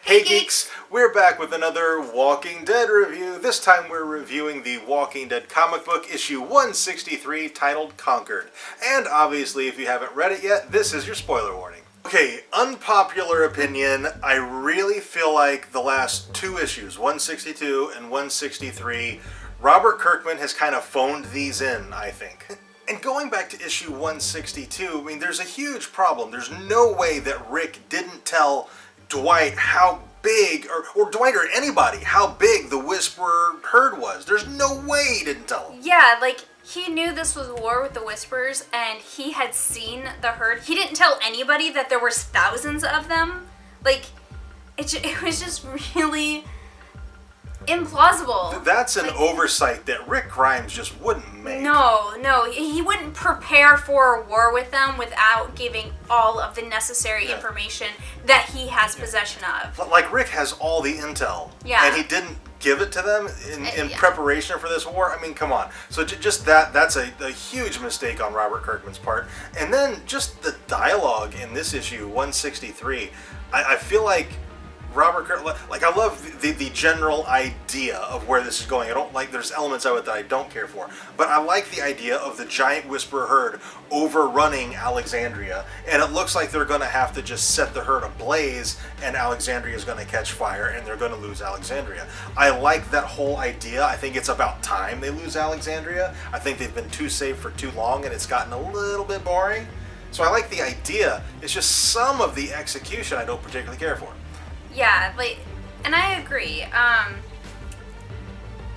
Hey Geeks! We're back with another Walking Dead review. This time we're reviewing the Walking Dead comic book issue 163 titled Conquered. And obviously if you haven't read it yet, this is your spoiler warning. Okay, unpopular opinion, I really feel like the last two issues, 162 and 163, Robert Kirkman has kind of phoned these in, I think. And going back to issue 162, I mean, there's a huge problem. There's no way that Rick didn't tell Dwight how big, or Dwight or anybody, how big the Whisperer herd was. There's no way he didn't tell him. Yeah, like, he knew this was war with the Whisperers, and he had seen the herd. He didn't tell anybody that there was thousands of them. Like, it was just really implausible. That's an oversight that Rick Grimes just wouldn't make. No, he wouldn't prepare for a war with them without giving all of the necessary information that he has possession of. Like, Rick has all the intel, and he didn't give it to them in preparation for this war. I mean, come on. So just that's a huge mistake on Robert Kirkman's part. And then just the dialogue in this issue, 163, I feel like Robert Kirkman, like, I love the general idea of where this is going. I don't like, there's elements of it that I don't care for, but I like the idea of the giant Whisperer herd overrunning Alexandria, and it looks like they're going to have to just set the herd ablaze, and Alexandria is going to catch fire, and they're going to lose Alexandria. I like that whole idea. I think it's about time they lose Alexandria. I think they've been too safe for too long, and it's gotten a little bit boring. So I like the idea. It's just some of the execution I don't particularly care for. Yeah, like, and I agree.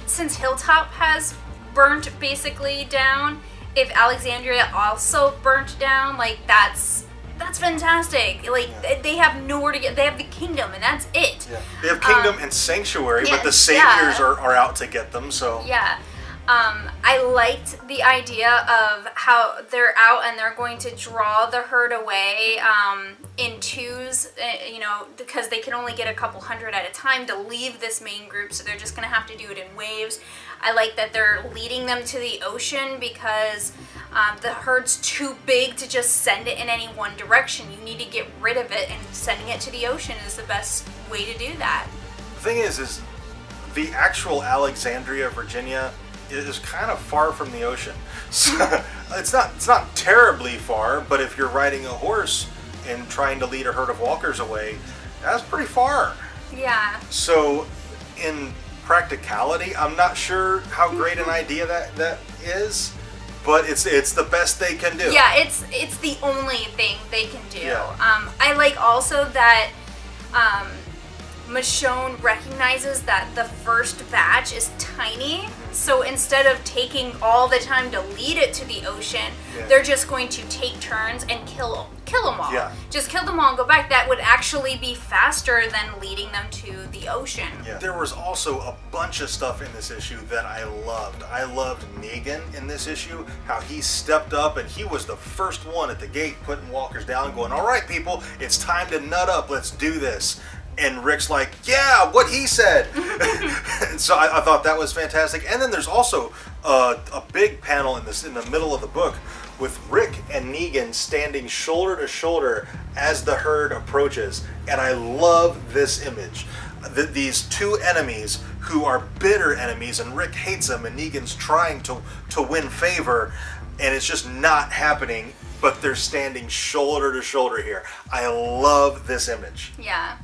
Since Hilltop has burnt basically down, if Alexandria also burnt down, like, that's fantastic. Like, they have nowhere to get. They have the kingdom, and that's it. Yeah. They have kingdom and sanctuary, but the saviors are out to get them. So yeah. I liked the idea of how they're out and they're going to draw the herd away in twos, because they can only get a couple hundred at a time to leave this main group, so they're just going to have to do it in waves. I like that they're leading them to the ocean because the herd's too big to just send it in any one direction. You need to get rid of it, and sending it to the ocean is the best way to do that. The thing is the actual Alexandria, Virginia, is kind of far from the ocean. So it's not terribly far, but if you're riding a horse and trying to lead a herd of walkers away, that's pretty far. Yeah. So in practicality, I'm not sure how great an idea that is, but it's the best they can do. Yeah, it's the only thing they can do. Yeah. I like also that Michonne recognizes that the first batch is tiny, so instead of taking all the time to lead it to the ocean, they're just going to take turns and kill them all. Yeah. Just kill them all and go back. That would actually be faster than leading them to the ocean. Yeah. There was also a bunch of stuff in this issue that I loved. I loved Negan in this issue, how he stepped up and he was the first one at the gate putting walkers down, going, "All right, people, it's time to nut up. Let's do this." And Rick's like, "Yeah, what he said." And so I thought that was fantastic. And then there's also a big panel in the middle of the book with Rick and Negan standing shoulder to shoulder as the herd approaches. And I love this image. These two enemies who are bitter enemies, and Rick hates them, and Negan's trying to win favor, and it's just not happening, but they're standing shoulder to shoulder here. I love this image. Yeah.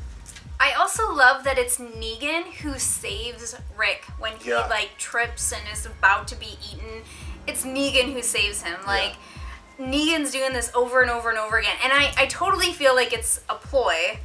I also love that it's Negan who saves Rick when he trips and is about to be eaten. It's Negan who saves him. Like, Negan's doing this over and over and over again. And I totally feel like it's a ploy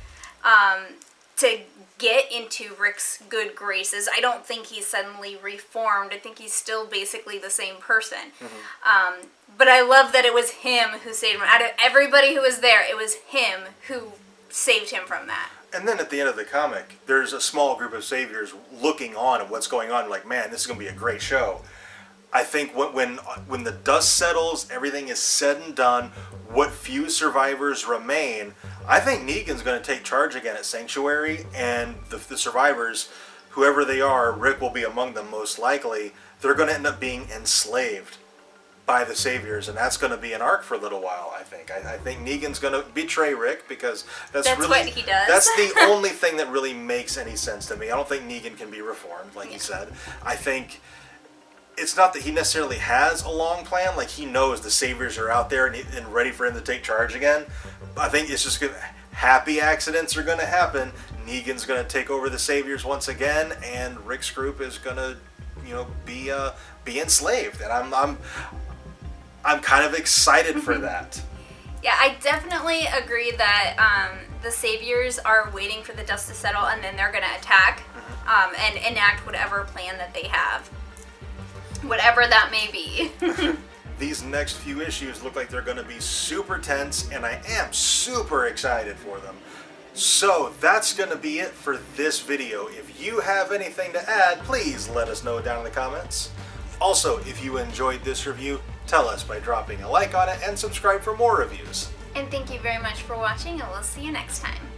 to get into Rick's good graces. I don't think he's suddenly reformed. I think he's still basically the same person. Mm-hmm. But I love that it was him who saved him. Out of everybody who was there, it was him who saved him from that. And then at the end of the comic, there's a small group of saviors looking on at what's going on, like, man, this is going to be a great show. I think when the dust settles, everything is said and done, what few survivors remain, I think Negan's going to take charge again at Sanctuary, and the survivors, whoever they are, Rick will be among them most likely, they're going to end up being enslaved. by the Saviors, and that's going to be an arc for a little while, I think. I think Negan's going to betray Rick, because that's really what he does. That's the only thing that really makes any sense to me. I don't think Negan can be reformed, like you said. I think it's not that he necessarily has a long plan. Like, he knows the Saviors are out there and ready for him to take charge again. I think it's just going to... Happy accidents are going to happen. Negan's going to take over the Saviors once again, and Rick's group is going to, be enslaved. And I'm kind of excited for that. Yeah, I definitely agree that the Saviors are waiting for the dust to settle, and then they're going to attack and enact whatever plan that they have, whatever that may be. These next few issues look like they're going to be super tense, and I am super excited for them. So that's going to be it for this video. If you have anything to add, please let us know down in the comments. Also, if you enjoyed this review, tell us by dropping a like on it and subscribe for more reviews. And thank you very much for watching, and we'll see you next time.